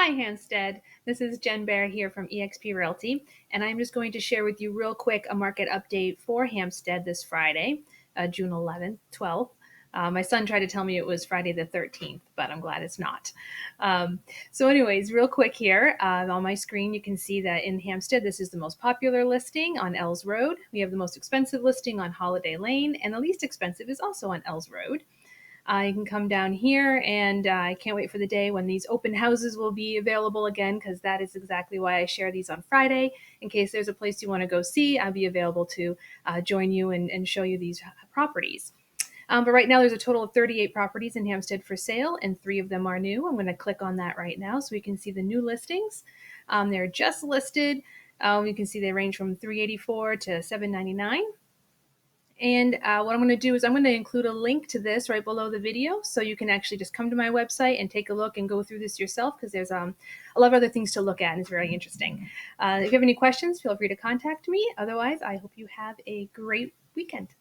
Hi, Hampstead. This is Jenn Baer here from eXp Realty, and I'm just going to share with you real quick a market update for Hampstead this Friday, June 11th, 12th. My son tried to tell me it was Friday the 13th, but I'm glad it's not. So anyways, real quick here, on my screen, you can see that in Hampstead, this is the most popular listing on Ells Road. We have the most expensive listing on Holiday Lane, and the least expensive is also on Ells Road. You can come down here, and I can't wait for the day when these open houses will be available again, because that is exactly why I share these on Friday. In case there's a place you want to go see, I'll be available to join you and show you these properties. But right now there's a total of 38 properties in Hampstead for sale, and 3 of them are new. I'm going to click on that right now so we can see the new listings. They're just listed. You can see they range from $384 to $799. And what I'm going to do is I'm going to include a link to this right below the video, so you can actually just come to my website and take a look and go through this yourself, because there's a lot of other things to look at, and it's very interesting. If you have any questions, feel free to contact me. Otherwise, I hope you have a great weekend.